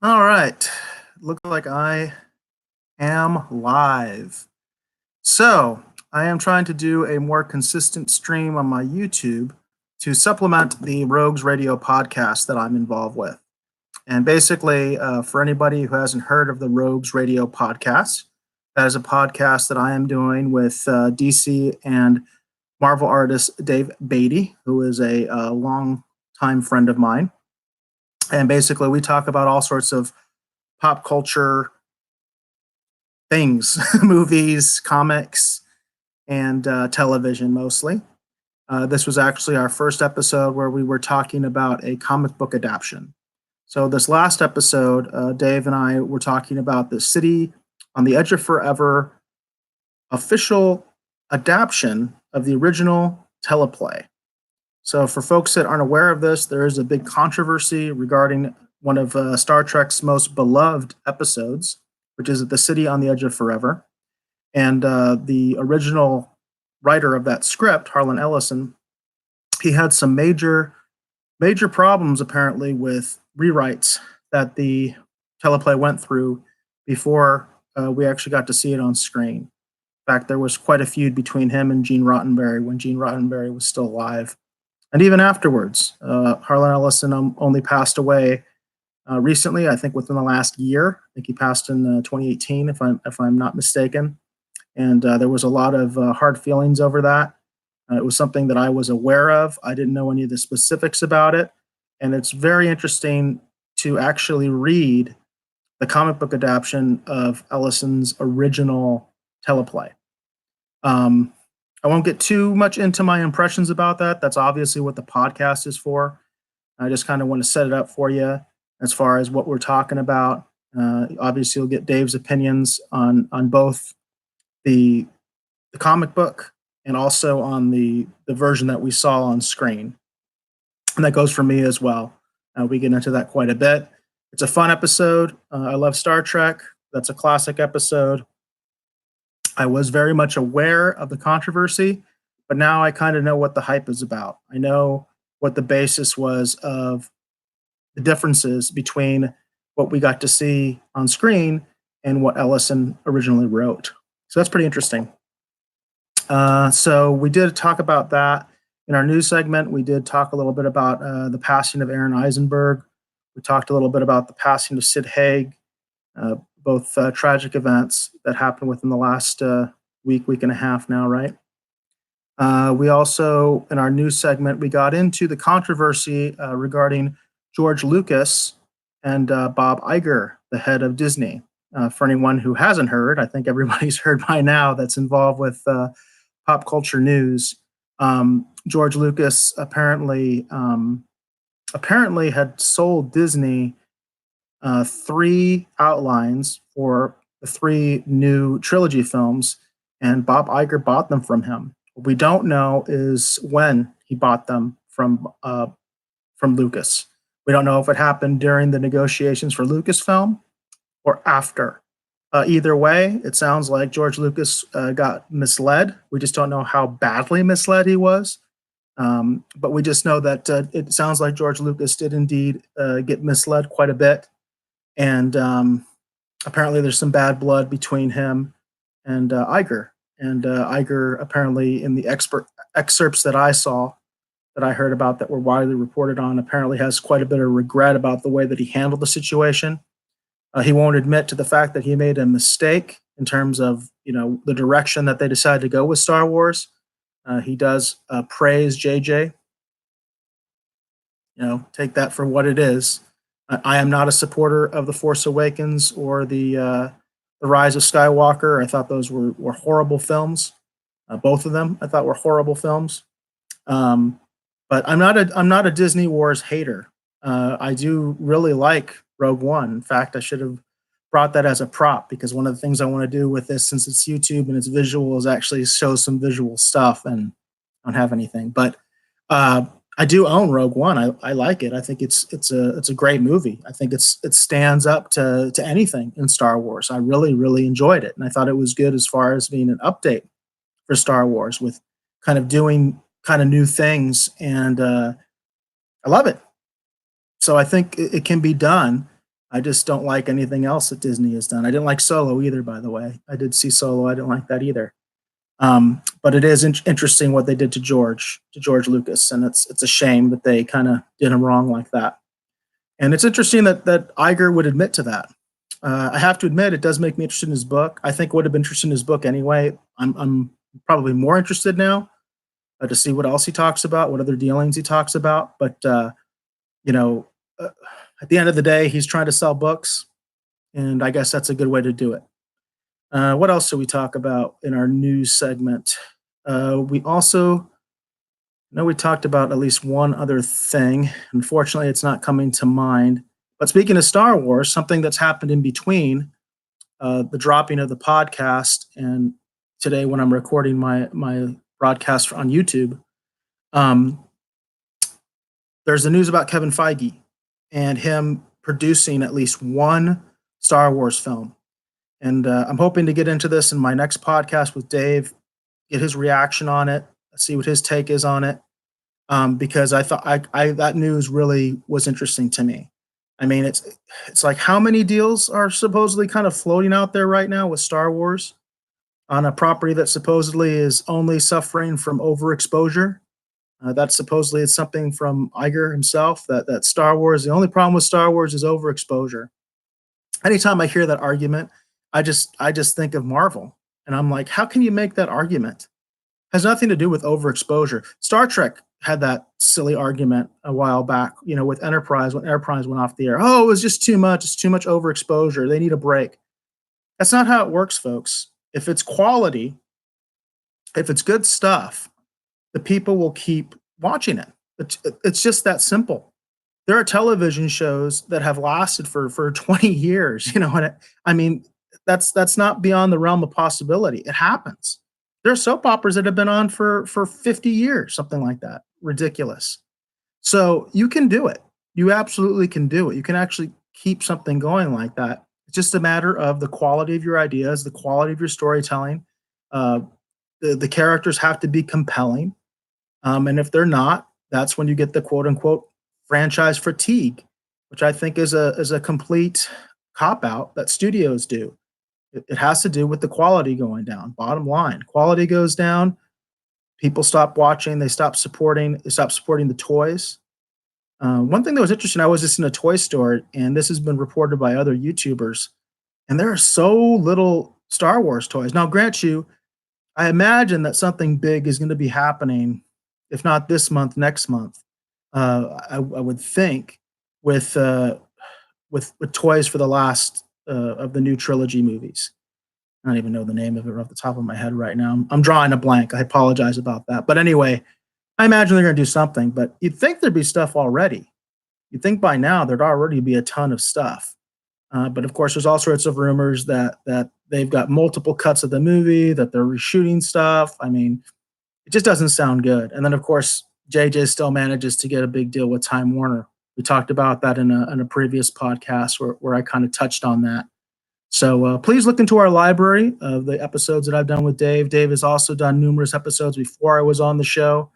All right. Looks like I am live. So, I am trying to do a more consistent stream on my YouTube to supplement the Rogues Radio podcast that I'm involved with. And basically, for anybody who hasn't heard of the Rogues Radio podcast, that is a podcast that I am doing with DC and Marvel artist Dave Beatty, who is a long time friend of mine. And basically, we talk about all sorts of pop culture things, movies, comics, and television mostly. This was actually our first episode where we were talking about a comic book adaptation. So, this last episode, Dave and I were talking about the City on the Edge of Forever official adaptation of the original teleplay. So, for folks that aren't aware of this, there is a big controversy regarding one of Star Trek's most beloved episodes, which is The City on the Edge of Forever. And the original writer of that script, Harlan Ellison, he had some major problems apparently with rewrites that the teleplay went through before we actually got to see it on screen. In fact, there was quite a feud between him and Gene Roddenberry when Gene Roddenberry was still alive. And even afterwards, Harlan Ellison only passed away recently, I think within the last year. I think he passed in 2018, if I'm not mistaken. And there was a lot of hard feelings over that. It was something that I was aware of. I didn't know any of the specifics about it. And it's very interesting to actually read the comic book adaptation of Ellison's original teleplay. I won't get too much into my impressions about that. That's obviously what the podcast is for. I just kind of want to set it up for you as far as what we're talking about. Obviously, you'll get Dave's opinions on both the comic book and also on the version that we saw on screen. And that goes for me as well. We get into that quite a bit. It's a fun episode. I love Star Trek. That's a classic episode. I was very much aware of the controversy, but now I kind of know what the hype is about. I know what the basis was of the differences between what we got to see on screen and what Ellison originally wrote. So that's pretty interesting. So we did talk about that in our news segment. We did talk a little bit about the passing of Aaron Eisenberg. We talked a little bit about the passing of Sid Haig, both tragic events that happened within the last week and a half now, right? We also, in our news segment, we got into the controversy regarding George Lucas and Bob Iger, the head of Disney. For anyone who hasn't heard, I think everybody's heard by now that's involved with pop culture news. George Lucas apparently had sold Disney 3 outlines for the 3 new trilogy films, and Bob Iger bought them from him. What we don't know is when he bought them from Lucas. We don't know if it happened during the negotiations for Lucasfilm or after. Either way, it sounds like George Lucas got misled. We just don't know how badly misled he was. But we just know that it sounds like George Lucas did indeed get misled quite a bit. And apparently there's some bad blood between him and Iger. And Iger apparently in the excerpts that I saw, that I heard about that were widely reported on, apparently has quite a bit of regret about the way that he handled the situation. He won't admit to the fact that he made a mistake in terms of, the direction that they decided to go with Star Wars. He does praise JJ. Take that for what it is. I am not a supporter of The Force Awakens or the Rise of Skywalker. I thought those were horrible films. Both of them I thought were horrible films. But I'm not a Disney Wars hater. I do really like Rogue One. In fact, I should have brought that as a prop because one of the things I want to do with this, since it's YouTube and it's visual, is actually show some visual stuff, and I don't have anything. But I do own Rogue One. I like it. I think it's a great movie. I think it stands up to anything in Star Wars. I really enjoyed it, and I thought it was good as far as being an update for Star Wars with kind of doing kind of new things, and I love it. So I think it can be done. I just don't like anything else that Disney has done. I didn't like Solo either, by the way. I did see Solo. I didn't like that either. But it is interesting what they did to George Lucas, and it's a shame that they kind of did him wrong like that. And it's interesting that Iger would admit to that. I have to admit, it does make me interested in his book. I think I would have been interested in his book anyway. I'm probably more interested now to see what else he talks about, what other dealings he talks about. But you know, uh, at the end of the day, he's trying to sell books, and I guess that's a good way to do it. What else should we talk about in our news segment? We also know we talked about at least one other thing. Unfortunately, it's not coming to mind. But speaking of Star Wars, something that's happened in between the dropping of the podcast and today when I'm recording my broadcast on YouTube, um, there's the news about Kevin Feige and him producing at least one Star Wars film. And I'm hoping to get into this in my next podcast with Dave, get his reaction on it, see what his take is on it, because I thought that news really was interesting to me. I mean, it's like how many deals are supposedly kind of floating out there right now with Star Wars on a property that supposedly is only suffering from overexposure. That supposedly is something from Iger himself. That Star Wars, the only problem with Star Wars is overexposure. Anytime I hear that argument, I just think of Marvel, and I'm like, how can you make that argument? It has nothing to do with overexposure. Star Trek had that silly argument a while back, with Enterprise when Enterprise went off the air. Oh, it was just too much. It's too much overexposure. They need a break. That's not how it works, folks. If it's quality, if it's good stuff, the people will keep watching it. It's just that simple. There are television shows that have lasted for 20 years, and I mean, that's not beyond the realm of possibility. It happens. There are soap operas that have been on for 50 years, something like that. Ridiculous. So you can do it. You absolutely can do it. You can actually keep something going like that. It's just a matter of the quality of your ideas, the quality of your storytelling. Uh, the characters have to be compelling. And if they're not, that's when you get the quote unquote franchise fatigue, which I think is a complete cop out that studios do. It has to do with the quality going down. Bottom line, quality goes down. People stop watching. They stop supporting. They stop supporting the toys. One thing that was interesting, I was just in a toy store, and this has been reported by other YouTubers, and there are so little Star Wars toys. Now, grant you, I imagine that something big is going to be happening, if not this month, next month. I would think with with toys for the last of the new trilogy movies. I don't even know the name of it off the top of my head right now. I'm drawing a blank. I apologize about that. But anyway, I imagine they're going to do something. But you'd think there'd be stuff already. You'd think by now there'd already be a ton of stuff. But of course, there's all sorts of rumors that they've got multiple cuts of the movie, that they're reshooting stuff. I mean, it just doesn't sound good. And then, of course, JJ still manages to get a big deal with Time Warner. We talked about that in a previous podcast where I kind of touched on that. So please look into our library of the episodes that I've done with Dave. Dave has also done numerous episodes before I was on the show,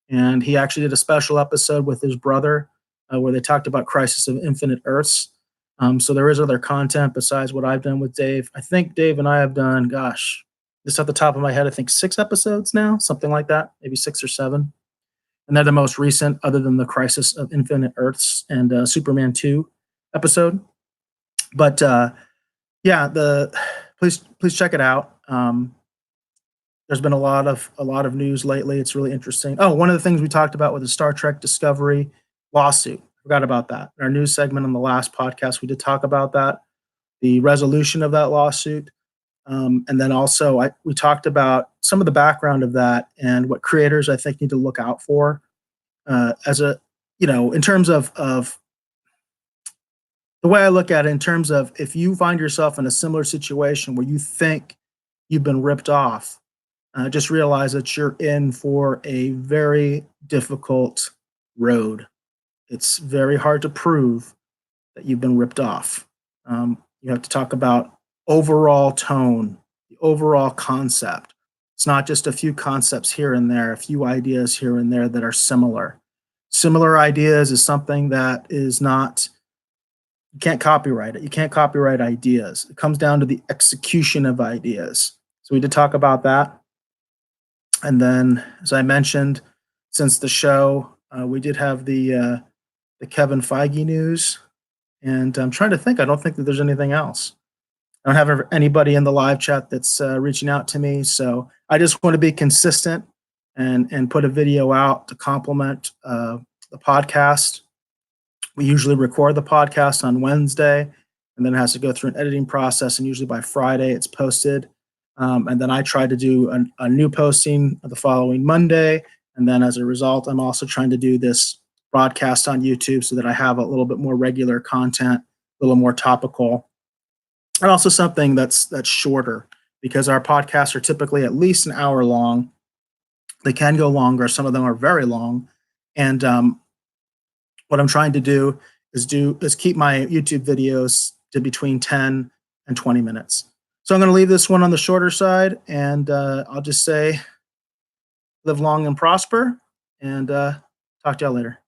and he actually did a special episode with his brother where they talked about Crisis of Infinite Earths. So there is other content besides what I've done with Dave. I think Dave and I have done, gosh, just off the top of my head, I think 6 episodes now, something like that, maybe 6 or 7. And they're the most recent, other than the Crisis of Infinite Earths and Superman 2 episode. But yeah, please check it out. There's been a lot of news lately. It's really interesting. Oh, one of the things we talked about with the Star Trek Discovery lawsuit. Forgot about that. In our news segment on the last podcast, we did talk about that, the resolution of that lawsuit. And then also we talked about some of the background of that and what creators I think need to look out for as a, in terms of the way I look at it, in terms of if you find yourself in a similar situation where you think you've been ripped off, just realize that you're in for a very difficult road. It's very hard to prove that you've been ripped off. You have to talk about overall tone, the overall concept. It's not just a few concepts here and there, a few ideas here and there that are similar. Similar ideas is something that is not You can't copyright it. You can't copyright ideas. It comes down to the execution of ideas. So we did talk about that. And then, as I mentioned, since the show, we did have the Kevin Feige news, and I'm trying to think. I don't think that there's anything else. I don't have anybody in the live chat that's reaching out to me, so I just want to be consistent and put a video out to complement the podcast. We usually record the podcast on Wednesday, and then it has to go through an editing process, and usually by Friday it's posted. And then I try to do a new posting the following Monday. And then as a result, I'm also trying to do this broadcast on YouTube so that I have a little bit more regular content, a little more topical, and also something that's shorter, because our podcasts are typically at least an hour long. They can go longer. Some of them are very long. And what I'm trying to do is keep my YouTube videos to between 10 and 20 minutes. So I'm going to leave this one on the shorter side, and I'll just say live long and prosper, and talk to y'all later.